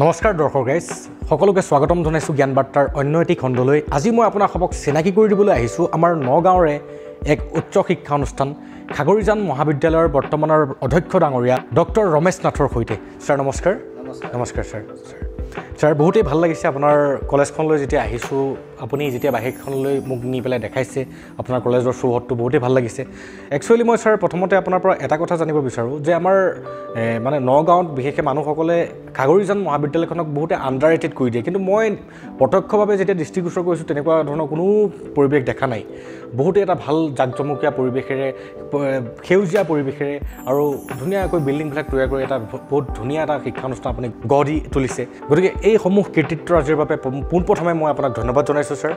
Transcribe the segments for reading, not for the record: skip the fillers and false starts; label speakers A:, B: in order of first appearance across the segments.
A: নমস্কাৰ দৰ্শক গাইজ সকলোকে স্বাগতম জনাইছোঁ জ্ঞান বাৰ্তাৰ অন্য এটি খণ্ডলৈ। আজি মই আপোনাক চিনাকি কৰি দিবলৈ আহিছোঁ আমাৰ নগাঁৱৰে এক উচ্চ শিক্ষা অনুষ্ঠান খাগৰিজান মহাবিদ্যালয়ৰ বৰ্তমানৰ অধ্যক্ষ ডাঙৰীয়া ডক্টৰ ৰমেশ নাথৰ সৈতে। ছাৰ নমস্কাৰ। নমস্কাৰ ছাৰ বহুতেই ভাল লাগিছে আপোনাৰ কলেজখনলৈ যেতিয়া আহিছোঁ, আপুনি যেতিয়া বাহিৰখনলৈ মোক নি পেলাই দেখাইছে আপোনাৰ কলেজৰ চৌহদটো বহুতেই ভাল লাগিছে। একচুৱেলি মই ছাৰ প্ৰথমতে আপোনাৰ পৰা এটা কথা জানিব বিচাৰোঁ যে আমাৰ মানে নগাঁৱত বিশেষকৈ মানুহসকলে খাগৰিজান মহাবিদ্যালয়খনক বহুতে আণ্ডাৰ ৰেটেড কৰি দিয়ে, কিন্তু মই প্ৰত্যক্ষভাৱে যেতিয়া দৃষ্টিগোচৰ কৰিছোঁ তেনেকুৱা ধৰণৰ কোনো পৰিৱেশ দেখা নাই। বহুতে এটা ভাল জাকজমকীয়া পৰিৱেশেৰে, সেউজীয়া পৰিৱেশেৰে আৰু ধুনীয়াকৈ বিল্ডিংবিলাক তৈয়াৰ কৰি এটা বহুত ধুনীয়া এটা শিক্ষানুষ্ঠান আপুনি গঢ় দি তুলিছে। গতিকে এইসমূহ কৃতিত্বৰাজিৰ বাবে পোনপ্ৰথমে মই আপোনাক ধন্যবাদ জনাইছোঁ ছাৰ।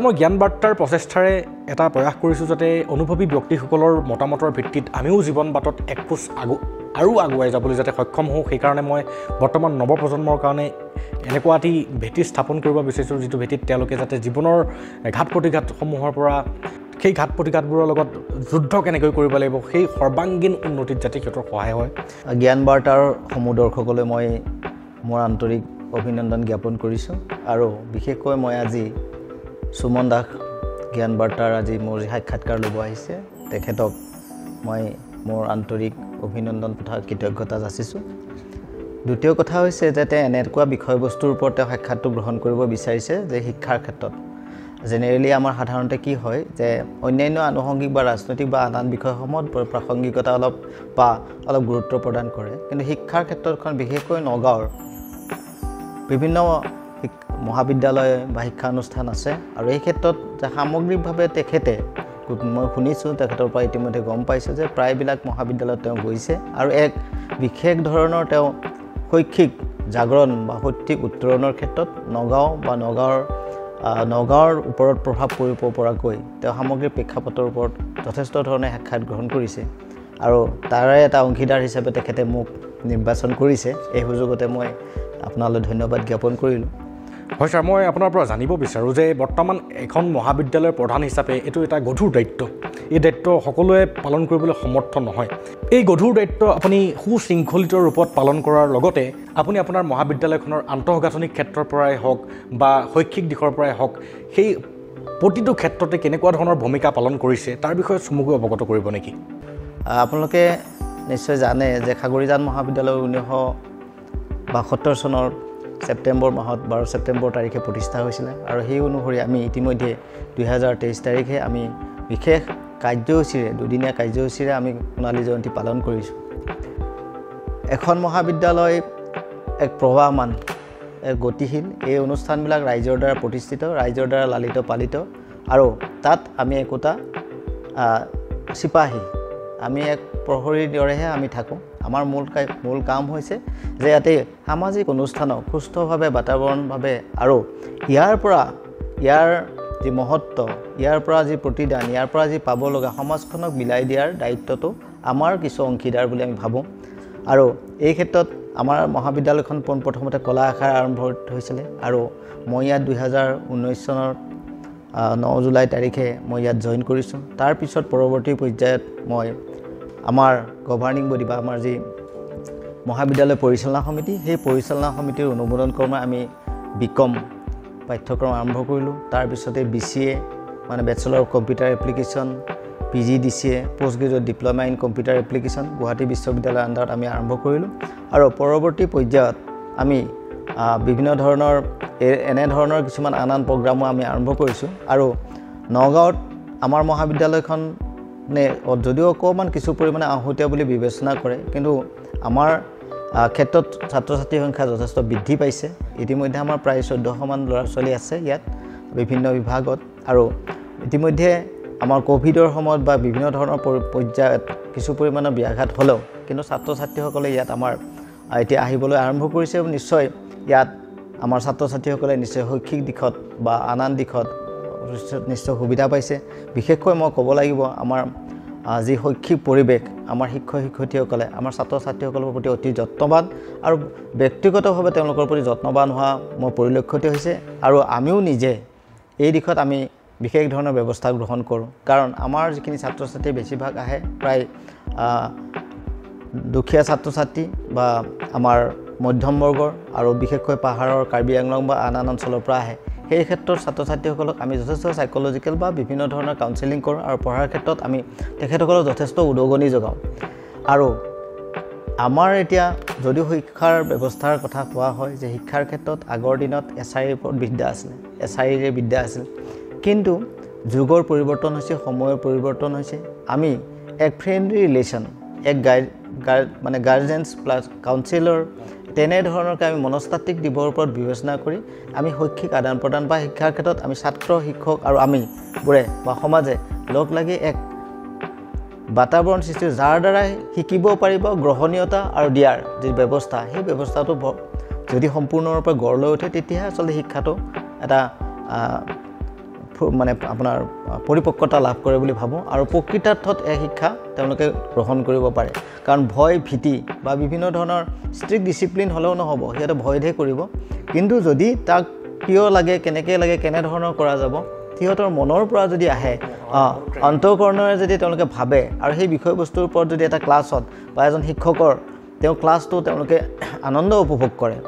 A: মই জ্ঞান বাৰ্তাৰ প্ৰচেষ্টাৰে এটা প্ৰয়াস কৰিছোঁ যাতে অনুভৱী ব্যক্তিসকলৰ মতামতৰ ভিত্তিত আমিও জীৱন বাটত একখোজ আৰু আগুৱাই যাবলৈ যাতে সক্ষম হওঁ। সেইকাৰণে মই বৰ্তমান নৱপ্ৰজন্মৰ কাৰণে এনেকুৱা এটি ভেটি স্থাপন কৰিব বিচাৰিছোঁ, যিটো ভেটিত তেওঁলোকে যাতে জীৱনৰ ঘাট প্ৰতিঘাতসমূহৰ পৰা সেই ঘাট প্ৰতিঘাতবোৰৰ লগত যুদ্ধ কেনেকৈ কৰিব লাগিব সেই সৰ্বাংগীন উন্নতিত যাতে সিহঁতৰ সহায় হয়।
B: জ্ঞান বাৰ্তাৰ সমূহ দৰ্শকলৈ মই মোৰ আন্তৰিক অভিনন্দন জ্ঞাপন কৰিছোঁ। আৰু বিশেষকৈ মই আজি সুমন দাস জ্ঞান বাৰ্তাৰ আজি মোৰ সাক্ষাৎকাৰ ল'ব আহিছে, তেখেতক মই মোৰ আন্তৰিক অভিনন্দন তথা কৃতজ্ঞতা যাচিছোঁ। দ্বিতীয় কথা হৈছে যে তেওঁ এনেকুৱা বিষয়বস্তুৰ ওপৰত তেওঁ সাক্ষাৎটো গ্ৰহণ কৰিব বিচাৰিছে যে শিক্ষাৰ ক্ষেত্ৰত জেনেৰেলি আমাৰ সাধাৰণতে কি হয় যে অন্যান্য আনুষংগিক বা ৰাজনৈতিক বা আন বিষয়সমূহত প্ৰাসংগিকতা অলপ গুৰুত্ব প্ৰদান কৰে, কিন্তু শিক্ষাৰ ক্ষেত্ৰখন বিশেষকৈ নগাঁৱৰ বিভিন্ন মহাবিদ্যালয় বা শিক্ষানুষ্ঠান আছে আৰু এই ক্ষেত্ৰত যে সামগ্ৰিকভাৱে তেখেতে মই শুনিছোঁ, তেখেতৰ পৰা ইতিমধ্যে গম পাইছোঁ যে প্ৰায়বিলাক মহাবিদ্যালয়ত তেওঁ গৈছে আৰু এক বিশেষ ধৰণৰ তেওঁ শৈক্ষিক জাগৰণ বা শৈক্ষিক উত্তৰণৰ ক্ষেত্ৰত নগাঁও বা নগাঁৱৰ ওপৰত প্ৰভাৱ পৰিব পৰাকৈ তেওঁ সামগ্ৰিক প্ৰেক্ষাপটৰ ওপৰত যথেষ্ট ধৰণে সাক্ষাৎ গ্ৰহণ কৰিছে আৰু তাৰে এটা অংশীদাৰ হিচাপে তেখেতে মোক নিৰ্বাচন কৰিছে। এই সুযোগতে মই আপোনালৈ ধন্যবাদ জ্ঞাপন কৰিলোঁ।
A: হয় ছাৰ, মই আপোনাৰ পৰা জানিব বিচাৰোঁ যে বৰ্তমান এখন মহাবিদ্যালয়ৰ প্ৰধান হিচাপে এইটো এটা গধুৰ দায়িত্ব। এই দায়িত্ব সকলোৱে পালন কৰিবলৈ সমৰ্থ নহয়। এই গধুৰ দায়িত্ব আপুনি সুশৃংখলিত ৰূপত পালন কৰাৰ লগতে আপুনি আপোনাৰ মহাবিদ্যালয়খনৰ আন্তঃগাঁথনিক ক্ষেত্ৰৰ পৰাই হওক বা শৈক্ষিক দিশৰ পৰাই হওক সেই প্ৰতিটো ক্ষেত্ৰতে কেনেকুৱা ধৰণৰ ভূমিকা পালন কৰিছে তাৰ বিষয়ে চমুকৈ অৱগত কৰিব নেকি?
B: আপোনালোকে নিশ্চয় জানে যে খাগৰিজান মহাবিদ্যালয় 1972 চনৰ ছেপ্টেম্বৰ মাহত 12 ছেপ্টেম্বৰ তাৰিখে প্ৰতিষ্ঠা হৈছিলে আৰু সেই অনুসৰি আমি ইতিমধ্যে 2023 তাৰিখে আমি বিশেষ কাৰ্যসূচীৰে দুদিনীয়া কাৰ্যসূচীৰে আমি সোণালী জয়ন্তী পালন কৰিছোঁ। এখন মহাবিদ্যালয় এক প্ৰবাহমান, এক গতিশীল, এই অনুষ্ঠানবিলাক ৰাইজৰ দ্বাৰা প্ৰতিষ্ঠিত, ৰাইজৰ দ্বাৰা লালিত পালিত আৰু তাত আমি একোটা চিপাহী, আমি এক প্ৰহৰীৰ দৰেহে আমি থাকোঁ। আমাৰ মূল কাম হৈছে যে ইয়াতে সামাজিক অনুষ্ঠানক সুস্থভাৱে বাতাবৰণভাৱে আৰু ইয়াৰ যি মহত্ব, ইয়াৰ পৰা যি প্ৰতিদান, ইয়াৰ পৰা যি পাব লগা সমাজখনক বিলাই দিয়াৰ দায়িত্বটো আমাৰ কিছু অংশীদাৰ বুলি আমি ভাবোঁ। আৰু এই ক্ষেত্ৰত আমাৰ মহাবিদ্যালয়খন পোনপ্ৰথমতে কলা শাখাৰ আৰম্ভ হৈছিলে আৰু মই ইয়াত 2019 চনৰ 9 জুলাই তাৰিখে মই ইয়াত জইন কৰিছোঁ। তাৰপিছত পৰৱৰ্তী পৰ্যায়ত মই আমাৰ গভাৰ্ণিং বডি বা আমাৰ যি মহাবিদ্যালয় পৰিচালনা সমিতি, সেই পৰিচালনা সমিতিৰ অনুমোদন ক্ৰমে আমি বিকম পাঠ্যক্ৰম আৰম্ভ কৰিলোঁ। তাৰপিছতে BCA মানে bachelor of computer application, PGDCA post graduate diploma in computer application Guwahati বিশ্ববিদ্যালয়ৰ আণ্ডাৰত আমি আৰম্ভ কৰিলোঁ আৰু পৰৱৰ্তী পৰ্যায়ত আমি বিভিন্ন ধৰণৰ এনেধৰণৰ কিছুমান আন প্ৰগ্ৰামো আমি আৰম্ভ কৰিছোঁ। আৰু নগাঁৱত আমাৰ মহাবিদ্যালয়খন যদিও অকণমান কিছু পৰিমাণে আওহতীয়া বুলি বিবেচনা কৰে, কিন্তু আমাৰ ক্ষেত্ৰত ছাত্ৰ ছাত্ৰীৰ সংখ্যা যথেষ্ট বৃদ্ধি পাইছে। ইতিমধ্যে আমাৰ প্ৰায় 1400মান ল'ৰা ছোৱালী আছে ইয়াত বিভিন্ন বিভাগত আৰু ইতিমধ্যে আমাৰ ক'ভিডৰ সময়ত বা বিভিন্ন ধৰণৰ পৰ্যায়ত কিছু পৰিমাণৰ ব্যাঘাত হ'লেও কিন্তু ছাত্ৰ ছাত্ৰীসকলে ইয়াত আমাৰ এতিয়া আহিবলৈ আৰম্ভ কৰিছে। নিশ্চয় ইয়াত আমাৰ ছাত্ৰ ছাত্ৰীসকলে নিশ্চয় শৈক্ষিক দিশত বা আন দিশত নিশ্চয় সুবিধা পাইছে। বিশেষকৈ মই ক'ব লাগিব আমাৰ যি শৈক্ষিক পৰিৱেশ, আমাৰ শিক্ষক শিক্ষয়িত্ৰীসকলে আমাৰ ছাত্ৰ ছাত্ৰীসকলৰ প্ৰতি অতি যত্নবান আৰু ব্যক্তিগতভাৱে তেওঁলোকৰ প্ৰতি যত্নবান হোৱা মই পৰিলক্ষিত হৈছে আৰু আমিও নিজে এই দিশত আমি বিশেষ ধৰণৰ ব্যৱস্থা গ্ৰহণ কৰোঁ। কাৰণ আমাৰ যিখিনি ছাত্ৰ ছাত্ৰী বেছিভাগ আহে প্ৰায় দুখীয়া ছাত্ৰ ছাত্ৰী বা আমাৰ মধ্যম বৰ্গৰ আৰু বিশেষকৈ পাহাৰৰ কাৰ্বি আংলং বা আন অঞ্চলৰ পৰা আহে সেই ক্ষেত্ৰত ছাত্ৰ ছাত্ৰীসকলক আমি যথেষ্ট সাইকোলজিক্যাল বা বিভিন্ন ধৰণৰ কাউন্সেলিং কৰোঁ আৰু পঢ়াৰ ক্ষেত্ৰত আমি তেখেতসকলক যথেষ্ট উদগনি যোগাওঁ আৰু আমাৰ এতিয়া যদিও শিক্ষাৰ ব্যৱস্থাৰ কথা কোৱা হয় যে শিক্ষাৰ ক্ষেত্ৰত আগৰ দিনত এছআইৰ ওপৰত বিদ্যা আছিল এছআইৰে বিদ্যা আছিল কিন্তু যুগৰ পৰিৱৰ্তন হৈছে সময়ৰ পৰিৱৰ্তন হৈছে আমি এক ফ্ৰেণ্ডলি ৰিলেশ্যন এক মানে গাৰ্জেন্স প্লাছ কাউন্সিলৰ তেনেধৰণৰকৈ আমি মনস্তাত্ত্বিক দিশৰ ওপৰত বিবেচনা কৰি আমি শৈক্ষিক আদান প্ৰদান বা শিক্ষাৰ ক্ষেত্ৰত আমি ছাত্ৰ শিক্ষক আৰু আমিবোৰে বা সমাজে লগ লাগি এক বাতাবৰণ সৃষ্টি যাৰ দ্বাৰাই শিকিব পাৰিব গ্ৰহণীয়তা আৰু দিয়াৰ যি ব্যৱস্থা সেই ব্যৱস্থাটো যদি সম্পূৰ্ণৰূপে গঢ় লৈ উঠে তেতিয়াহে আচলতে শিক্ষাটো এটা মানে আপোনাৰ পৰিপক্কতা লাভ কৰে বুলি ভাবোঁ আৰু প্ৰকৃতাৰ্থত এই শিক্ষা তেওঁলোকে গ্ৰহণ কৰিব পাৰে কাৰণ ভয় ভীতি বা বিভিন্ন ধৰণৰ ষ্ট্ৰিক্ট ডিচিপ্লিন হ'লেও নহ'ব সিহঁতে ভয়হে কৰিব কিন্তু যদি তাক কিয় লাগে কেনেকৈ লাগে কেনেধৰণৰ কৰা যাব সিহঁতৰ মনৰ পৰা যদি আহে অন্তঃকৰণেৰে যদি তেওঁলোকে ভাবে আৰু সেই বিষয়বস্তুৰ ওপৰত যদি এটা ক্লাছত বা এজন শিক্ষকৰ তেওঁ ক্লাছটো তেওঁলোকে আনন্দ উপভোগ কৰে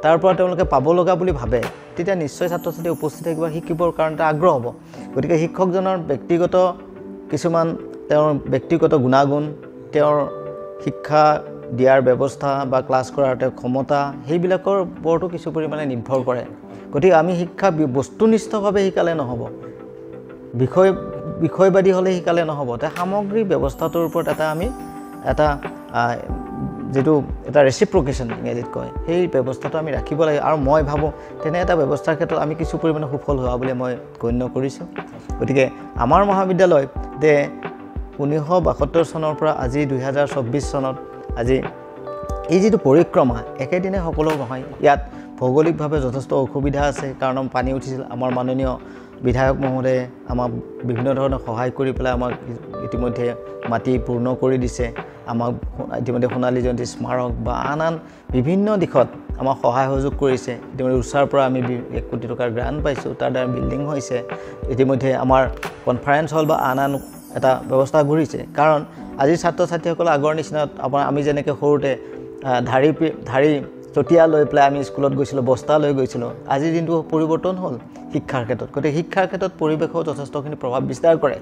B: তাৰ পৰা তেওঁলোকে পাব লগা বুলি ভাবে তেতিয়া নিশ্চয় ছাত্ৰ ছাত্ৰী উপস্থিত থাকিব শিকিবৰ কাৰণে এটা আগ্ৰহ হ'ব গতিকে শিক্ষকজনৰ ব্যক্তিগত কিছুমান তেওঁৰ ব্যক্তিগত গুণাগুণ তেওঁৰ শিক্ষা দিয়াৰ ব্যৱস্থা বা ক্লাছ কৰাৰ তেওঁৰ ক্ষমতা সেইবিলাকৰ ওপৰতো কিছু পৰিমাণে নিৰ্ভৰ কৰে গতিকে আমি শিক্ষা বস্তুনিষ্ঠভাৱে শিকালে নহ'ব বিষয়বাদী হ'লে শিকালে নহ'ব তে সামগ্ৰিক ব্যৱস্থাটোৰ ওপৰত আমি এটা যেটো এটা ৰেচিপ্ৰকেশ্যন ইংৰাজীত কয় সেই ব্যৱস্থাটো আমি ৰাখিব লাগে আৰু মই ভাবোঁ তেনে এটা ব্যৱস্থাৰ ক্ষেত্ৰত আমি কিছু পৰিমাণে সফল হোৱা বুলি মই গণ্য কৰিছোঁ গতিকে আমাৰ মহাবিদ্যালয় 1972 চনৰ পৰা আজি 2024 চনত আজি এই যিটো পৰিক্ৰমা একেদিনে সকলো নহয় ইয়াত ভৌগোলিকভাৱে যথেষ্ট অসুবিধা আছে কাৰণ পানী উঠিছিল আমাৰ মাননীয় বিধায়ক মহোদয়ে আমাক বিভিন্ন ধৰণৰ সহায় কৰি পেলাই আমাক ইতিমধ্যে মাটি পূৰ্ণ কৰি দিছে আমাক ইতিমধ্যে সোণালী জয়ন্তী স্মাৰক বা আন বিভিন্ন দিশত আমাক সহায় সহযোগ কৰিছে ইতিমধ্যে উৎসাৰ পৰা আমি 1 কোটি টকাৰ গ্ৰাণ্ট পাইছোঁ তাৰ দ্বাৰা বিল্ডিং হৈছে ইতিমধ্যে আমাৰ কনফাৰেন্স হল বা আন এটা ব্যৱস্থা ঘূৰিছে কাৰণ আজি ছাত্ৰ ছাত্ৰীসকল আগৰ নিচিনা আপোনাৰ আমি যেনেকৈ সৰুতে ধাৰি চটিয়া লৈ পেলাই আমি স্কুলত গৈছিলোঁ বস্তা লৈ গৈছিলোঁ আজিৰ দিনটো পৰিৱৰ্তন হ'ল শিক্ষাৰ ক্ষেত্ৰত গতিকে শিক্ষাৰ ক্ষেত্ৰত পৰিৱেশও যথেষ্টখিনি প্ৰভাৱ বিস্তাৰ কৰে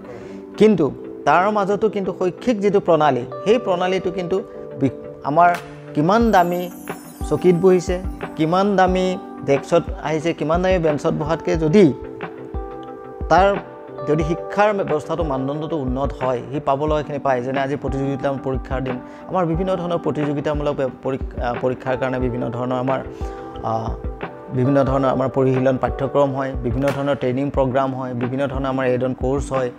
B: কিন্তু তাৰ মাজতো কিন্তু শৈক্ষিক যিটো প্ৰণালী সেই প্ৰণালীটো কিন্তু আমাৰ কিমান দামী চকীত বহিছে কিমান দামী ডেস্কত আহিছে কিমান দামী বেঞ্চত বহাতকৈ যদি শিক্ষাৰ ব্যৱস্থাটো মানদণ্ডটো উন্নত হয় সি পাব লগাখিনি পায় যেনে আজি প্ৰতিযোগিতামূলক পৰীক্ষাৰ দিন আমাৰ বিভিন্ন ধৰণৰ প্ৰতিযোগিতামূলক পৰীক্ষাৰ কাৰণে বিভিন্ন ধৰণৰ আমাৰ পৰিশীলন পাঠ্যক্ৰম হয় বিভিন্ন ধৰণৰ ট্ৰেইনিং প্ৰগ্ৰাম হয় বিভিন্ন ধৰণৰ আমাৰ এডন কোৰ্চ হয়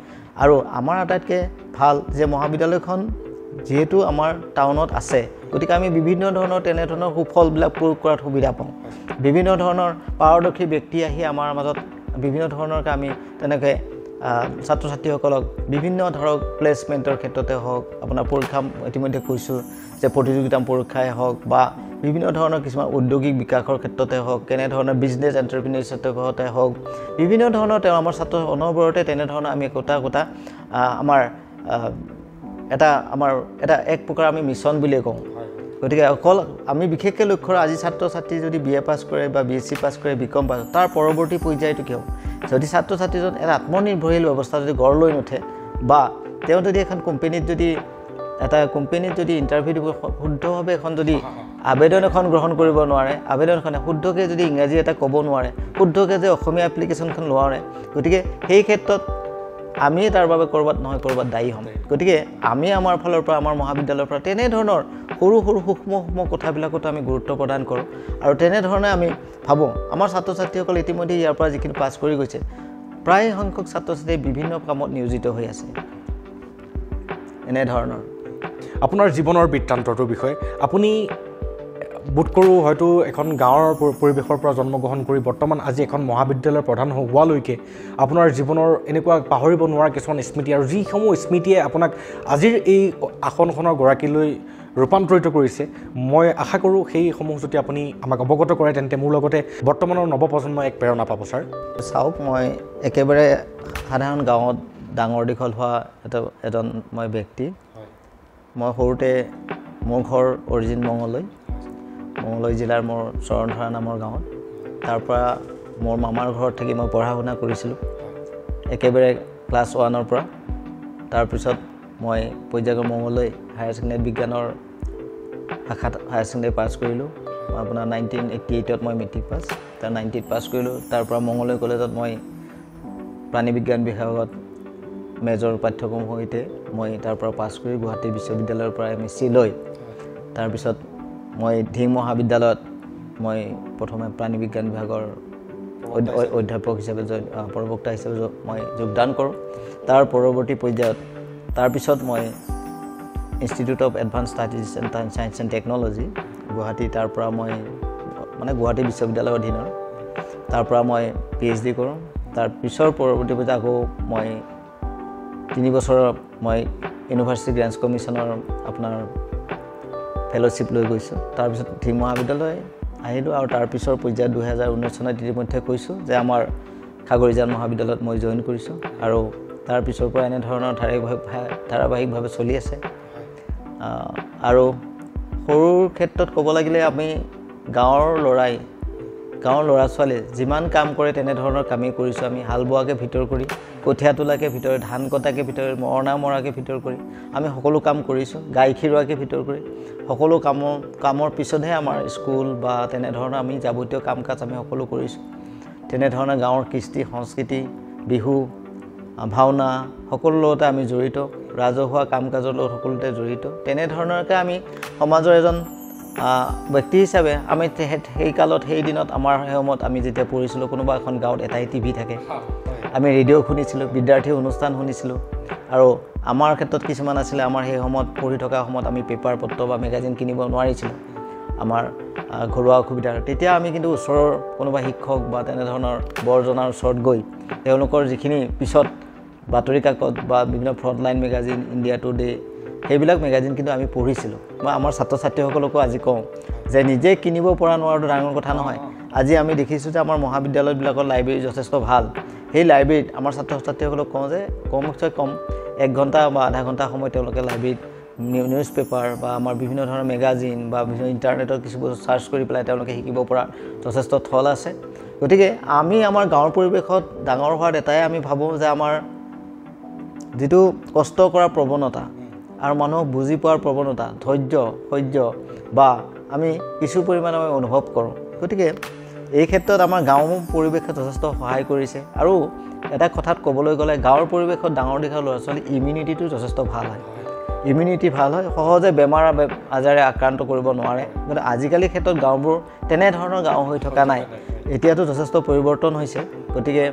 B: আৰু আমাৰ আটাইতকৈ ভাল যে মহাবিদ্যালয়খন যেহেতু আমাৰ টাউনত আছে গতিকে আমি বিভিন্ন ধৰণৰ তেনেধৰণৰ সুফলবিলাক প্ৰয়োগ কৰাত সুবিধা পাওঁ বিভিন্ন ধৰণৰ পাৰদৰ্শী ব্যক্তি আহি আমাৰ মাজত বিভিন্ন ধৰণৰকৈ আমি তেনেকৈ ছাত্ৰ ছাত্ৰীসকলক বিভিন্ন ধৰক প্লেচমেণ্টৰ ক্ষেত্ৰতে হওক আপোনাৰ পৰীক্ষা ইতিমধ্যে কৈছোঁ যে প্ৰতিযোগিতামূলক পৰীক্ষাই হওক বা বিভিন্ন ধৰণৰ কিছুমান ঔদ্যোগিক বিকাশৰ ক্ষেত্ৰতে হওক কেনেধৰণৰ বিজনেছ এণ্টাৰপ্ৰিনিয়ৰশ্বিপতে হওক বিভিন্ন ধৰণৰ তেওঁ আমাৰ ছাত্ৰ অনবৰতে তেনেধৰণৰ আমি একোটা আমাৰ এক প্ৰকাৰ আমি মিছন বুলিয়ে কওঁ গতিকে অকল আমি বিশেষকৈ লক্ষ্য আজি ছাত্ৰ ছাত্ৰী যদি BA পাছ কৰে বা BSc পাছ কৰে BCom পাছ তাৰ পৰৱৰ্তী পৰ্যায়টো কি হ'ব যদি ছাত্ৰ ছাত্ৰীজন এটা আত্মনিৰ্ভৰশীল ব্যৱস্থা যদি গঢ় লৈ নুঠে বা তেওঁ যদি এখন কোম্পানীত যদি ইণ্টাৰভিউ দিব শুদ্ধভাৱে এখন যদি আবেদন এখন গ্ৰহণ কৰিব নোৱাৰে আবেদনখনে শুদ্ধকৈ যদি ইংৰাজী এটা ক'ব নোৱাৰে শুদ্ধকৈ যে অসমীয়া এপ্লিকেশ্যনখন নোৱাৰে গতিকে সেই ক্ষেত্ৰত আমি তাৰ বাবে ক'ৰবাত নহয় ক'ৰবাত দায়ী হ'ম গতিকে আমি আমাৰ ফালৰ পৰা আমাৰ মহাবিদ্যালয়ৰ পৰা তেনেধৰণৰ সৰু সূক্ষ্ম কথাবিলাকতো আমি গুৰুত্ব প্ৰদান কৰোঁ আৰু তেনেধৰণে আমি ভাবোঁ আমাৰ ছাত্ৰ ছাত্ৰীসকল ইতিমধ্যে ইয়াৰ পৰা যিখিনি পাছ কৰি গৈছে প্ৰায় সংখ্যক ছাত্ৰ ছাত্ৰী বিভিন্ন কামত নিয়োজিত হৈ আছে এনেধৰণৰ
A: আপোনাৰ জীৱনৰ বৃত্তান্তটোৰ বিষয়ে আপুনি বোধ কৰোঁ হয়তো এখন গাঁৱৰ পৰিৱেশৰ পৰা জন্মগ্ৰহণ কৰি বৰ্তমান আজি এখন মহাবিদ্যালয়ৰ প্ৰধান হোৱালৈকে আপোনাৰ জীৱনৰ এনেকুৱা পাহৰিব নোৱাৰা কিছুমান স্মৃতি আৰু যিসমূহ স্মৃতিয়ে আপোনাক আজিৰ এই আসনখনৰ গৰাকীলৈ ৰূপান্তৰিত কৰিছে মই আশা কৰোঁ সেইসমূহ যদি আপুনি আমাক অৱগত কৰে তেন্তে মোৰ লগতে বৰ্তমানৰ নৱপ্ৰজন্মই এক প্ৰেৰণা পাব ছাৰ
B: চাওক মই একেবাৰে সাধাৰণ গাঁৱত ডাঙৰ দীঘল হোৱা এজন ব্যক্তি মই সৰুতে মোৰ ঘৰ অৰিজিন মঙলৈ মঙলদৈ জিলাৰ মোৰ চৰণধৰা নামৰ গাঁৱত তাৰ পৰা মোৰ মামাৰ ঘৰত থাকি মই পঢ়া শুনা কৰিছিলোঁ একেবাৰে ক্লাছ 1 পৰা তাৰপিছত মই পৰ্যায়ক্ৰম মঙলদৈ হায়াৰ ছেকেণ্ডেৰী বিজ্ঞানৰ শাখাত হায়াৰ ছেকেণ্ডেৰী পাছ কৰিলোঁ আপোনাৰ 1988ত মই মেট্ৰিক পাছ তাৰ 90ত পাছ কৰিলোঁ তাৰ পৰা মঙলদৈ কলেজত মই প্ৰাণী বিজ্ঞান বিভাগত মেজৰ পাঠ্যক্ৰম সৈতে মই তাৰ পৰা পাছ কৰি গুৱাহাটী বিশ্ববিদ্যালয়ৰ পৰা MSc লৈ তাৰপিছত মই ধিং মহাবিদ্যালয়ত মই প্ৰথমে প্ৰাণী বিজ্ঞান বিভাগৰ অধ্যাপক হিচাপে প্ৰবক্তা হিচাপে মই যোগদান কৰোঁ তাৰ পৰৱৰ্তী পৰ্যায়ত তাৰপিছত মই institute of advance studies and science and technology Guwahati তাৰ পৰা মই মানে গুৱাহাটী বিশ্ববিদ্যালয়ৰ অধীনৰ তাৰ পৰা মই PhD কৰোঁ তাৰ পিছৰ পৰৱৰ্তী পৰ্যায়ত আকৌ মই 3 বছৰ মই ইউনিভাৰ্চিটি গ্ৰেণ্টছ কমিশ্যনৰ আপোনাৰ ফেলোশ্বিপ লৈ গৈছোঁ তাৰপিছত ধিং মহাবিদ্যালয় আহিলোঁ আৰু তাৰ পিছৰ পৰ্যায়ত 2019 চনত ইতিমধ্যে কৈছোঁ যে আমাৰ খাগৰিজান মহাবিদ্যালয়ত মই জইন কৰিছোঁ আৰু তাৰ পিছৰ পৰা এনেধৰণৰ ধাৰাবাহিকভাৱে চলি আছে আৰু সৰুৰ ক্ষেত্ৰত ক'ব লাগিলে আমি গাঁৱৰ ল'ৰা ছোৱালী যিমান কাম কৰে তেনেধৰণৰ কামেই কৰিছোঁ আমি হাল বোৱাকে ভিতৰ কৰি কঠীয়া তোলাকে ভিতৰ ধান কটাকে ভিতৰ মৰণা মৰাকে ভিতৰ কৰি আমি সকলো কাম কৰিছোঁ গাই খিৰোৱাকে ভিতৰ কৰি সকলো কামৰ পিছতহে আমাৰ স্কুল বা তেনেধৰণৰ আমি যাৱতীয় কাম কাজ আমি সকলো কৰিছোঁ তেনেধৰণৰ গাঁৱৰ কৃষ্টি সংস্কৃতি বিহু ভাওনা সকলো লগতে আমি জড়িত ৰাজহুৱা কাম কাজৰ লগত সকলোতে জড়িত তেনেধৰণৰকৈ আমি সমাজৰ এজন ব্যক্তি হিচাপে আমি সেই কালত সেই দিনত আমাৰ সময়ত আমি যেতিয়া পঢ়িছিলোঁ কোনোবা এখন গাঁৱত এটাই TV থাকে আমি ৰেডিঅ' শুনিছিলোঁ বিদ্যাৰ্থী অনুষ্ঠান শুনিছিলোঁ আৰু আমাৰ ক্ষেত্ৰত কিছুমান আছিলে আমাৰ সেই সময়ত পঢ়ি থকা সময়ত আমি পেপাৰ পত্ৰ বা মেগাজিন কিনিব নোৱাৰিছিলোঁ আমাৰ ঘৰুৱা অসুবিধাৰ তেতিয়া আমি কিন্তু ওচৰৰ কোনোবা শিক্ষক বা তেনেধৰণৰ বৰজনাৰ ওচৰত গৈ তেওঁলোকৰ যিখিনি পিছত বাতৰি কাকত বা বিভিন্ন ফ্ৰণ্টলাইন মেগাজিন ইণ্ডিয়া টুডে সেইবিলাক মেগাজিন কিন্তু আমি পঢ়িছিলোঁ মই আমাৰ ছাত্ৰ ছাত্ৰীসকলকো আজি কওঁ যে নিজে কিনিব পৰা নোৱাৰাটো ডাঙৰ কথা নহয় আজি আমি দেখিছোঁ যে আমাৰ মহাবিদ্যালয়বিলাকৰ লাইব্ৰেৰী যথেষ্ট ভাল সেই লাইব্ৰেৰীত আমাৰ ছাত্ৰ ছাত্ৰীসকলক কওঁ যে কম 1 ঘণ্টা বা আধা ঘণ্টা সময় তেওঁলোকে লাইব্ৰেৰীত নিউজ পেপাৰ বা আমাৰ বিভিন্ন ধৰণৰ মেগাজিন বা বিভিন্ন ইণ্টাৰনেটৰ কিছু বস্তু চাৰ্চ কৰি পেলাই তেওঁলোকে শিকিব পৰা যথেষ্ট থল আছে গতিকে আমি আমাৰ গাঁৱৰ পৰিৱেশত ডাঙৰ হোৱাৰ এটাই আমি ভাবোঁ যে আমাৰ যিটো কষ্ট কৰাৰ প্ৰৱণতা আৰু মানুহক বুজি পোৱাৰ প্ৰৱণতা ধৈৰ্য সহ্য বা আমি কিছু পৰিমাণে অনুভৱ কৰোঁ গতিকে এই ক্ষেত্ৰত আমাৰ গাঁও পৰিৱেশে যথেষ্ট সহায় কৰিছে আৰু এটা কথাত ক'বলৈ গ'লে গাঁৱৰ পৰিৱেশত ডাঙৰ দীঘল ল'ৰা ছোৱালী ইমিউনিটিটো যথেষ্ট ভাল হয় ইমিউনিটি ভাল হয় সহজে বেমাৰ আজাৰে আক্ৰান্ত কৰিব নোৱাৰে কিন্তু আজিকালি ক্ষেত্ৰত গাঁওবোৰ তেনেধৰণৰ গাঁও হৈ থকা নাই এতিয়াতো যথেষ্ট পৰিৱৰ্তন হৈছে গতিকে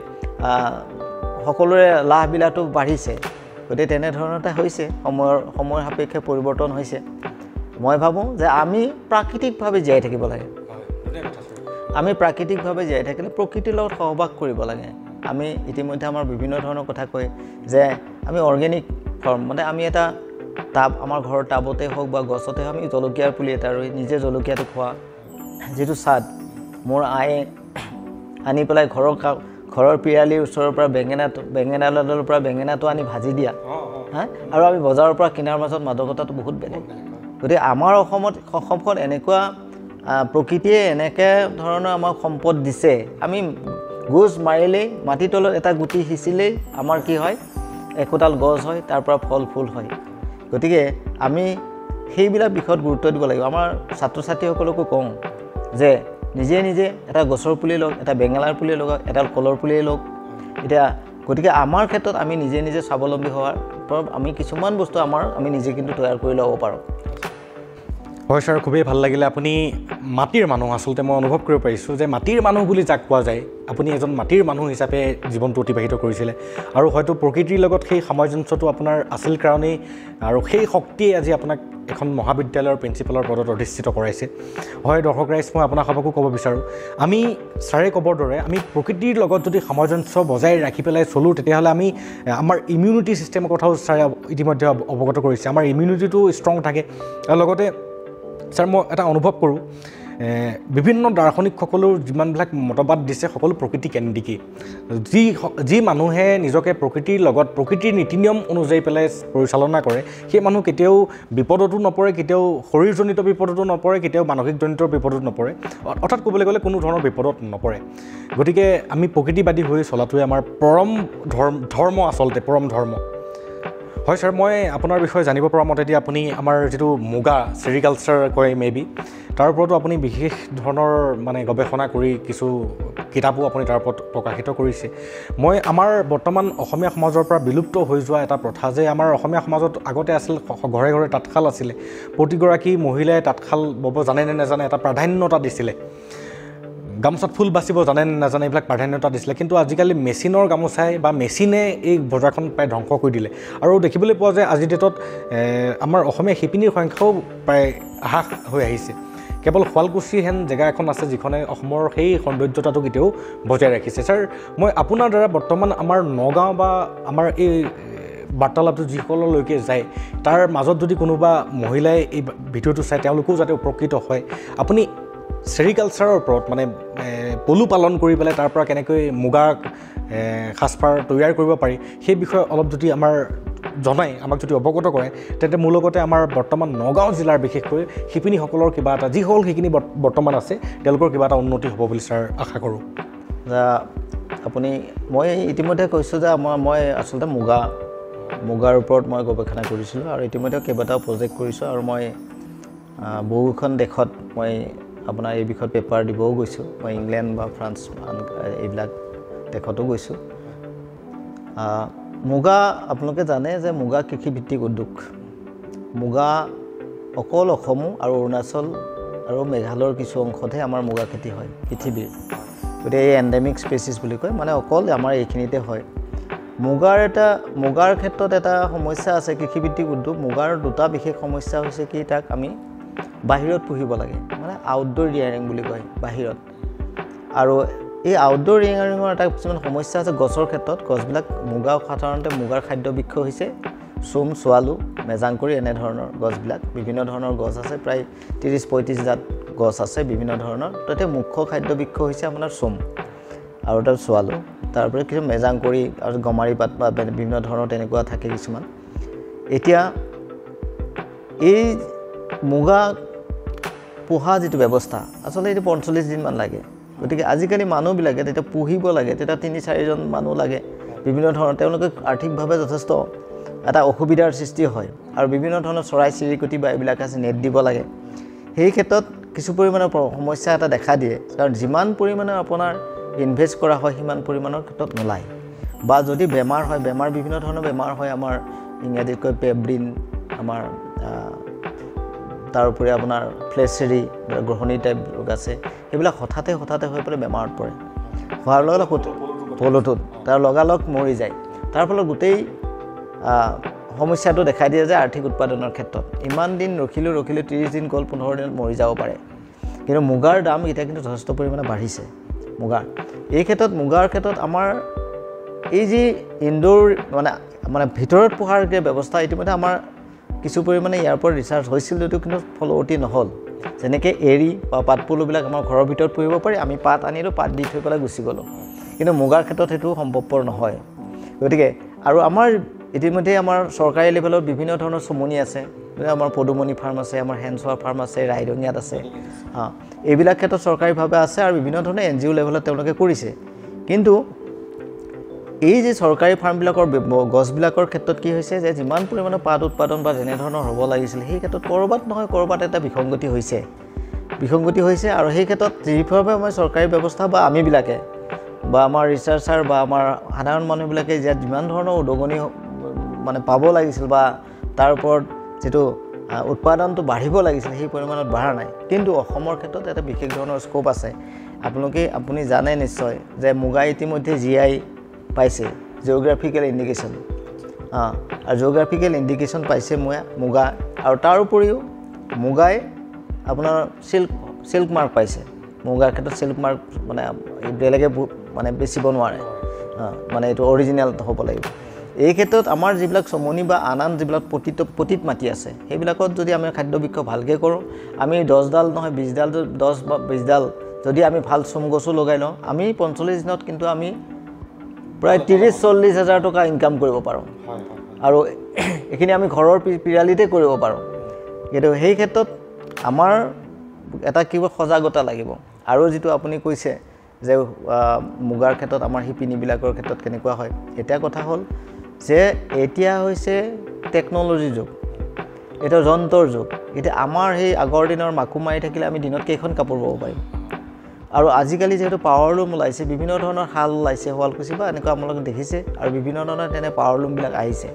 B: সকলোৰে লাভবিলাহটো বাঢ়িছে গতিকে তেনেধৰণতে হৈছে সময়ৰ সাপেক্ষে পৰিৱৰ্তন হৈছে মই ভাবোঁ যে আমি প্ৰাকৃতিকভাৱে জীয়াই থাকিব লাগে আমি প্ৰাকৃতিকভাৱে জীয়াই থাকিলে প্ৰকৃতিৰ লগত সহবাস কৰিব লাগে আমি ইতিমধ্যে আমাৰ বিভিন্ন ধৰণৰ কথা কয় যে আমি অৰ্গেনিক ফৰ্ম মানে আমি এটা টাব আমাৰ ঘৰৰ টাবতে হওক বা গছতে হওক আমি জলকীয়াৰ পুলি এটা ৰুই নিজে জলকীয়াটো খোৱা যিটো মোৰ আয়ে আনি পেলাই ঘৰৰ পিৰালিৰ ওচৰৰ পৰা বেঙেনাডালৰ পৰা বেঙেনাটো আনি ভাজি দিয়া আৰু আমি বজাৰৰ পৰা কিনাৰ মাজত মাদকতাটো বহুত বেলেগ গতিকে আমাৰ অসমখন এনেকুৱা প্ৰকৃতিয়ে এনেকৈ ধৰণৰ আমাক সম্পদ দিছে আমি গোজ মাৰিলেই মাটিৰ তলত এটা গুটি সিঁচিলেই আমাৰ কি হয় একোডাল গছ হয় তাৰ পৰা ফল ফুল হয় গতিকে আমি সেইবিলাক বিষয়ত গুৰুত্ব দিব লাগিব আমাৰ ছাত্ৰ ছাত্ৰীসকলকো কওঁ যে নিজে এটা গছৰ পুলি লওক এটা বেঙেনাৰ পুলি লওক এটা কলৰ পুলি লওক এতিয়া গতিকে আমাৰ ক্ষেত্ৰত আমি নিজে স্বাৱলম্বী হোৱাৰ পৰা আমি কিছুমান বস্তু আমি নিজে কিন্তু তৈয়াৰ কৰি ল'ব পাৰোঁ
A: হয় ছাৰ খুবেই ভাল লাগিলে আপুনি মাটিৰ মানুহ আচলতে মই অনুভৱ কৰিব পাৰিছোঁ যে মাটিৰ মানুহ বুলি যাক কোৱা যায় আপুনি এজন মাটিৰ মানুহ হিচাপে জীৱনটো অতিবাহিত কৰিছিলে আৰু হয়তো প্ৰকৃতিৰ লগত সেই সামঞ্জস্যটো আপোনাৰ আছিল কাৰণেই আৰু সেই শক্তিয়ে আজি আপোনাক এখন মহাবিদ্যালয়ৰ প্ৰিন্সিপালৰ পদত অধিষ্ঠিত কৰাইছে হয় দৰ্শক ৰাইজ মই আপোনালোককো ক'ব বিচাৰোঁ আমি ছাৰে ক'বৰ দৰে আমি প্ৰকৃতিৰ লগত যদি সামঞ্জস্য বজাই ৰাখি পেলাই চলোঁ তেতিয়াহ'লে আমি আমাৰ ইমিউনিটি ছিষ্টেমৰ কথাও ছাৰে ইতিমধ্যে অৱগত কৰিছে আমাৰ ইমিউনিটিটো ষ্ট্ৰং থাকে আৰু লগতে ছাৰ মই এটা অনুভৱ কৰোঁ বিভিন্ন দাৰ্শনিকসকলেও যিমানবিলাক মতবাদ দিছে সকলো প্ৰকৃতি কেন্দ্ৰিকী যি মানুহে নিজকে প্ৰকৃতিৰ লগত প্ৰকৃতিৰ নীতি নিয়ম অনুযায়ী পেলাই পৰিচালনা কৰে সেই মানুহ কেতিয়াও বিপদতো নপৰে কেতিয়াও শৰীৰজনিত বিপদতো নপৰে কেতিয়াও মানসিকজনিত বিপদতো নপৰে অৰ্থাৎ ক'বলৈ গ'লে কোনো ধৰণৰ বিপদত নপৰে গতিকে আমি প্ৰকৃতিবাদী হৈ চলাটোৱে আমাৰ পৰম ধৰ্ম আচলতে পৰম ধৰ্ম হয় ছাৰ মই আপোনাৰ বিষয়ে জানিব পৰা মতেদি আপুনি আমাৰ যিটো মুগা চেৰিকালচাৰ কয় মেবি তাৰ ওপৰতো আপুনি বিশেষ ধৰণৰ মানে গৱেষণা কৰি কিছু কিতাপো আপুনি তাৰ ওপৰত প্ৰকাশিত কৰিছে মই আমাৰ বৰ্তমান অসমীয়া সমাজৰ পৰা বিলুপ্ত হৈ যোৱা এটা প্ৰথা যে আমাৰ অসমীয়া সমাজত আগতে আছিল ঘৰে ঘৰে তাঁতশাল আছিলে প্ৰতিগৰাকী মহিলাই তাঁতশাল বব জানে নে নাজানে এটা প্ৰাধান্যতা দিছিলে গামোচাত ফুল বাচিব জানে নে নাজানে এইবিলাক প্ৰাধান্যতা দিছিলে কিন্তু আজিকালি মেচিনৰ গামোচাই বা মেচিনে এই বজাৰখন প্ৰায় ধ্বংস কৰি দিলে আৰু দেখিবলৈ পোৱা যায় আজিৰ ডেটত আমাৰ অসমীয়া শিপিনীৰ সংখ্যাও প্ৰায় হ্ৰাস হৈ আহিছে কেৱল শুৱালকুছি হেন জেগা এখন আছে যিখনে অসমৰ সেই সৌন্দৰ্যতাটো কেতিয়াও বজাই ৰাখিছে ছাৰ মই আপোনাৰ দ্বাৰা বৰ্তমান আমাৰ নগাঁও বা আমাৰ এই বাৰ্তালাপটো যিসকললৈকে যায় তাৰ মাজত যদি কোনোবা মহিলাই এই ভিডিঅ'টো চাই তেওঁলোকেও যাতে উপকৃত হয় আপুনি চেৰিকালচাৰৰ ওপৰত মানে পলু পালন কৰি পেলাই তাৰ পৰা কেনেকৈ মুগাৰ সাজপাৰ তৈয়াৰ কৰিব পাৰি সেই বিষয়ে অলপ যদি আমাৰ জনাই আমাক যদি অৱগত কৰে তেন্তে মোৰ লগতে আমাৰ বৰ্তমান নগাঁও জিলাৰ বিশেষকৈ শিপিনীসকলৰ কিবা এটা যিসকল শিপিনী বৰ্তমান আছে তেওঁলোকৰ কিবা এটা উন্নতি হ'ব বুলি ছাৰ আশা কৰোঁ
B: আপুনি মই ইতিমধ্যে কৈছোঁ যে মই আচলতে মুগাৰ ওপৰত মই গৱেষণা কৰিছিলোঁ আৰু ইতিমধ্যে কেইবাটাও প্ৰজেক্ট কৰিছোঁ আৰু মই বহুখন দেশত মই আপোনাৰ এই বিষয়ত পেপাৰ দিবও গৈছোঁ মই ইংলেণ্ড বা ফ্ৰান্স এইবিলাক দেশতো গৈছোঁ মুগা আপোনালোকে জানে যে মুগা কৃষিভিত্তিক উদ্যোগ মুগা অকল অসম আৰু অৰুণাচল আৰু মেঘালয়ৰ কিছু অংশতহে আমাৰ মুগা খেতি হয় পৃথিৱীৰ গতিকে এই এণ্ডেমিক স্পেচিছ বুলি কয় মানে অকল আমাৰ এইখিনিতে হয় মুগাৰ ক্ষেত্ৰত এটা সমস্যা আছে কৃষিভিত্তিক উদ্যোগ মুগাৰ দুটা বিশেষ সমস্যা হৈছে কি তাক আমি বাহিৰত পুহিব লাগে মানে আউটডোৰ ৰিয়াৰিং বুলি কয় বাহিৰত আৰু এই আউটডোৰ ৰিয়াৰিঙৰ এটা কিছুমান সমস্যা আছে গছৰ ক্ষেত্ৰত গছবিলাক মুগা সাধাৰণতে মুগাৰ খাদ্য বৃক্ষ হৈছে চোম চোৱালু মেজাংকৰি এনেধৰণৰ গছবিলাক বিভিন্ন ধৰণৰ গছ আছে প্ৰায় 30-35 জাত গছ আছে বিভিন্ন ধৰণৰ তাতে মুখ্য খাদ্য বৃক্ষ হৈছে আপোনাৰ চোম আৰু তাৰ চোৱালু তাৰপৰা কিছু মেজাংকৰি আৰু গমাৰি পাত বা বিভিন্ন ধৰণৰ তেনেকুৱা থাকে কিছুমান এতিয়া এই মুগা পোহা যিটো ব্যৱস্থা আচলতে এইটো 45 দিনমান লাগে গতিকে আজিকালি মানুহবিলাকে তেতিয়া পুহিব লাগে তেতিয়া 3-4জন মানুহ লাগে বিভিন্ন ধৰণৰ তেওঁলোকে আৰ্থিকভাৱে যথেষ্ট এটা অসুবিধাৰ সৃষ্টি হয় আৰু বিভিন্ন ধৰণৰ চৰাই চিৰিকটি বা এইবিলাক আছে নেট দিব লাগে সেই ক্ষেত্ৰত কিছু পৰিমাণৰ সমস্যা এটা দেখা দিয়ে কাৰণ যিমান পৰিমাণৰ আপোনাৰ ইনভেষ্ট কৰা হয় সিমান পৰিমাণৰ ক্ষেত্ৰত নোলায় বা যদি বেমাৰ হয় বিভিন্ন ধৰণৰ বেমাৰ হয় আমাৰ ইংৰাজীত কয় পেব্ৰিন আমাৰ তাৰোপৰি আপোনাৰ ফ্লেচেৰি গ্ৰহণী টাইপ ৰোগ আছে সেইবিলাক হঠাতে হৈ পেলাই বেমাৰত পৰে হোৱাৰ লগে লগে পলুটোত তাৰ লগালগ মৰি যায় তাৰ ফলত গোটেই সমস্যাটো দেখাই দিয়ে যে আৰ্থিক উৎপাদনৰ ক্ষেত্ৰত ইমান দিন ৰখিলোঁ 30 দিন গ'ল 15 দিনত মৰি যাব পাৰে কিন্তু মুগাৰ দাম এতিয়া কিন্তু যথেষ্ট পৰিমাণে বাঢ়িছে এই ক্ষেত্ৰত মুগাৰ ক্ষেত্ৰত আমাৰ এই যি ইনডোৰ মানে ভিতৰত পোহাৰ যে ব্যৱস্থা ইতিমধ্যে আমাৰ কিছু পৰিমাণে ইয়াৰ ওপৰত ৰিচাৰ্চ হৈছিল যদিও কিন্তু ফলৱৰ্তী নহ'ল যেনেকৈ এৰী বা পাতপলুবিলাক আমাৰ ঘৰৰ ভিতৰত পুহিব পাৰি আমি পাত আনিলোঁ পাত দি থৈ পেলাই গুচি গ'লোঁ কিন্তু মুগাৰ ক্ষেত্ৰত সেইটো সম্ভৱপৰ নহয় গতিকে আৰু আমাৰ ইতিমধ্যে আমাৰ চৰকাৰী লেভেলত বিভিন্ন ধৰণৰ চমনি আছে আমাৰ পদুমণি ফাৰ্ম আছে আমাৰ হেনচোৱা ফাৰ্ম আছে ৰাইডঙিয়াত আছে এইবিলাক ক্ষেত্ৰত চৰকাৰীভাৱে আছে আৰু বিভিন্ন ধৰণৰ NGO লেভেলত তেওঁলোকে কৰিছে কিন্তু এই যে চৰকাৰী ফাৰ্মবিলাকৰ গছবিলাকৰ ক্ষেত্ৰত কি হৈছে যে যিমান পৰিমাণৰ পাত উৎপাদন বা যেনেধৰণৰ হ'ব লাগিছিল সেই ক্ষেত্ৰত ক'ৰবাত এটা বিসংগতি হৈছে আৰু সেই ক্ষেত্ৰত যিভাৱে আমাৰ চৰকাৰী ব্যৱস্থা বা আমিবিলাকে বা আমাৰ ৰিচাৰ্চাৰ বা আমাৰ সাধাৰণ মানুহবিলাকে ইয়াত যিমান ধৰণৰ উদগনি মানে পাব লাগিছিল বা তাৰ ওপৰত যিটো উৎপাদনটো বাঢ়িব লাগিছিল সেই পৰিমাণত বাঢ়া নাই কিন্তু অসমৰ ক্ষেত্ৰত এটা বিশেষ ধৰণৰ স্কোপ আছে আপুনি জানে নিশ্চয় যে মুগা ইতিমধ্যে GI পাইছে জিঅ'গ্ৰাফিকেল ইণ্ডিকেশ্যন আৰু জিঅ'গ্ৰাফিকেল ইণ্ডিকেশ্যন পাইছে মুগা আৰু তাৰ উপৰিও মুগাই আপোনাৰ চিল্ক মাৰ্ক পাইছে মুগাৰ ক্ষেত্ৰত চিল্ক মাৰ্ক মানে বেলেগে মানে বেচিব নোৱাৰে মানে এইটো অৰিজিনেল হ'ব লাগিব এই ক্ষেত্ৰত আমাৰ যিবিলাক চমনি বা আন যিবিলাক পতিত মাটি আছে সেইবিলাকত যদি আমি খাদ্য বৃক্ষ ভালকৈ কৰোঁ, আমি 10 ডাল নহয় 20 ডাল 10 বা 20 ডাল যদি আমি ভাল চোম গছো লগাই লওঁ, আমি 45 দিনত কিন্তু আমি প্ৰায় 30-40 হাজাৰ টকা ইনকাম কৰিব পাৰোঁ। আৰু এইখিনি আমি ঘৰৰ পিৰালিতে কৰিব পাৰোঁ। কিন্তু সেই ক্ষেত্ৰত আমাৰ এটা কিবা সজাগতা লাগিব। আৰু যিটো আপুনি কৈছে যে মুগাৰ ক্ষেত্ৰত আমাৰ শিপিনীবিলাকৰ ক্ষেত্ৰত কেনেকুৱা হয়, এতিয়া কথা হ'ল যে এতিয়া হৈছে টেকন'লজিৰ যুগ, এতিয়া যন্ত্ৰৰ যুগ। এতিয়া আমাৰ সেই আগৰ দিনৰ মাকো মাৰি থাকিলে আমি দিনত কেইখন কাপোৰ ব'ব পাৰিম। আৰু আজিকালি যিহেতু পাৱাৰ লুম ওলাইছে, বিভিন্ন ধৰণৰ শাল ওলাইছে, শুৱালকুছি বা এনেকুৱা আপোনালোকে দেখিছে, আৰু বিভিন্ন ধৰণৰ তেনে পাৱাৰ লুমবিলাক আহিছে।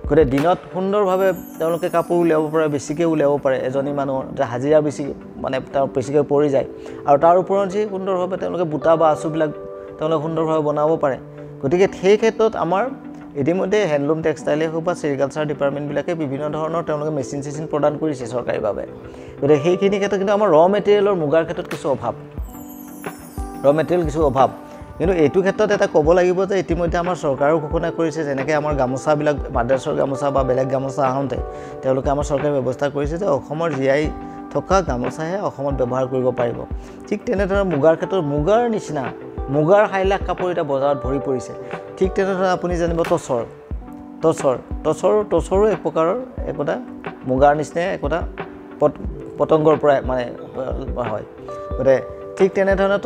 B: গতিকে দিনত সুন্দৰভাৱে তেওঁলোকে কাপোৰ উলিয়াব পাৰে, বেছিকৈ উলিয়াব পাৰে। এজনী মানুহৰ যে হাজিৰা বেছি মানে তাৰ বেছিকৈ পৰি যায়, আৰু তাৰ ওপৰত যি সুন্দৰভাৱে তেওঁলোকে বুটা বা আঁচুবিলাক তেওঁলোকে সুন্দৰভাৱে বনাব পাৰে। গতিকে সেই ক্ষেত্ৰত আমাৰ ইতিমধ্যে হেণ্ডলুম টেক্সটাইলেই হওক বা ছেৰিকালচাৰ ডিপাৰ্টমেণ্টবিলাকে বিভিন্ন ধৰণৰ তেওঁলোকে মেচিন প্ৰদান কৰিছে চৰকাৰীভাৱে। গতিকে সেইখিনি ক্ষেত্ৰত কিন্তু আমাৰ মেটেৰিয়েলৰ মুগাৰ ক্ষেত্ৰত কিছু অভাৱ, মেটেৰিয়েল কিছু অভাৱ। কিন্তু এইটো ক্ষেত্ৰত এটা ক'ব লাগিব যে ইতিমধ্যে আমাৰ চৰকাৰেও ঘোষণা কৰিছে, যেনেকৈ আমাৰ গামোচাবিলাক মাদ্ৰাছৰ গামোচা বা বেলেগ গামোচা আহোঁতে তেওঁলোকে আমাৰ চৰকাৰে ব্যৱস্থা কৰিছে যে অসমৰ জীয়াই থকা গামোচাহে অসমত ব্যৱহাৰ কৰিব পাৰিব। ঠিক তেনেধৰণে মুগাৰ ক্ষেত্ৰত মুগাৰ নিচিনা মুগাৰ 6 লাখ কাপোৰ এতিয়া বজাৰত ভৰি পৰিছে। ঠিক তেনেধৰণে আপুনি জানিব টচৰো এক প্ৰকাৰৰ একোটা মুগাৰ নিচিনাই একোটা পতংগৰ পৰাই মানে হয়। গতিকে ঠিক তেনেধৰণে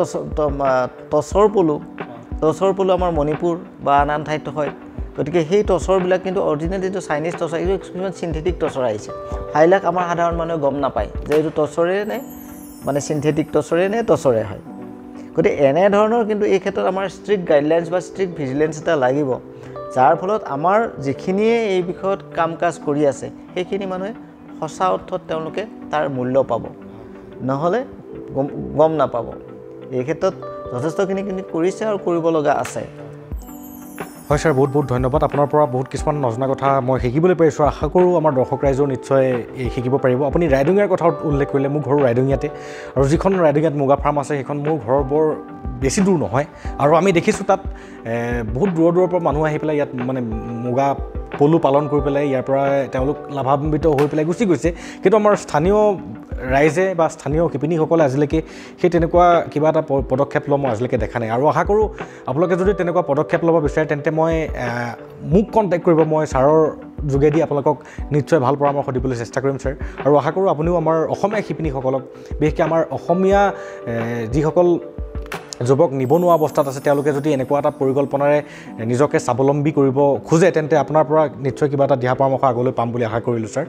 B: টচৰ পলু আমাৰ মণিপুৰ বা আন ঠাইত হয়। গতিকে সেই টচৰবিলাক কিন্তু অৰিজিনেল যিটো চাইনিজ টচৰ, এইটো কিছুমান চিন্থেটিক টচৰ আহিছে। 6 লাখ আমাৰ সাধাৰণ মানুহে গম নাপায় যে এইটো টচৰে নে মানে চিন্থেটিক টচৰে নে টচৰে হয়। গতিকে এনেধৰণৰ কিন্তু এই ক্ষেত্ৰত আমাৰ ষ্ট্ৰিক্ট গাইডলাইনছ বা ষ্ট্ৰিক্ট ভিজিলেঞ্চ এটা লাগিব, যাৰ ফলত আমাৰ যিখিনিয়ে এই বিষয়ত কাম কাজ কৰি আছে সেইখিনি মানুহে সঁচা অৰ্থত তেওঁলোকে তাৰ মূল্য পাব, নহ'লে গম নাপাব। এই ক্ষেত্ৰত যথেষ্টখিনি কিন্তু কৰিছে আৰু কৰিব লগা আছে।
A: হয় ছাৰ, বহুত বহুত ধন্যবাদ। আপোনাৰ পৰা বহুত কিছুমান নজনা কথা মই শিকিবলৈ পাৰিছোঁ। আশা কৰোঁ আমাৰ দৰ্শক ৰাইজেও নিশ্চয় শিকিব পাৰিব। আপুনি ৰাইডিঙিয়াৰ কথা উল্লেখ কৰিলে, মোৰ ঘৰ ৰাইডিঙিয়াতে, আৰু যিখন ৰাইডিঙিয়াত মুগা ফাৰ্ম আছে সেইখন মোৰ ঘৰৰ বৰ বেছি দূৰ নহয়। আৰু আমি দেখিছোঁ তাত বহুত দূৰৰ পৰা মানুহ আহি পেলাই ইয়াত মানে মুগা পলু পালন কৰি পেলাই ইয়াৰ পৰা তেওঁলোক লাভান্বিত হৈ পেলাই গুচি গৈছে। কিন্তু আমাৰ স্থানীয় ৰাইজে বা স্থানীয় শিপিনীসকলে আজিলৈকে সেই তেনেকুৱা কিবা এটা পদক্ষেপ লোৱা মই আজিলৈকে দেখা নাই। আৰু আশা কৰোঁ আপোনালোকে যদি তেনেকুৱা পদক্ষেপ ল'ব বিচাৰে তেন্তে মই মোক কণ্টেক্ট কৰিব, মই ছাৰৰ যোগেদি আপোনালোকক নিশ্চয় ভাল পৰামৰ্শ দিবলৈ চেষ্টা কৰিম ছাৰ। আৰু আশা কৰোঁ আপুনিও আমাৰ অসমীয়া শিপিনীসকলক, বিশেষকৈ আমাৰ অসমীয়া যিসকল যুৱক নিবনুৱা অৱস্থাত আছে, তেওঁলোকে যদি এনেকুৱা এটা পৰিকল্পনাৰে নিজকে স্বাৱলম্বী কৰিব খোজে তেন্তে আপোনাৰ পৰা নিশ্চয় কিবা এটা দিহা পৰামৰ্শ আগলৈ পাম বুলি আশা কৰিলোঁ ছাৰ।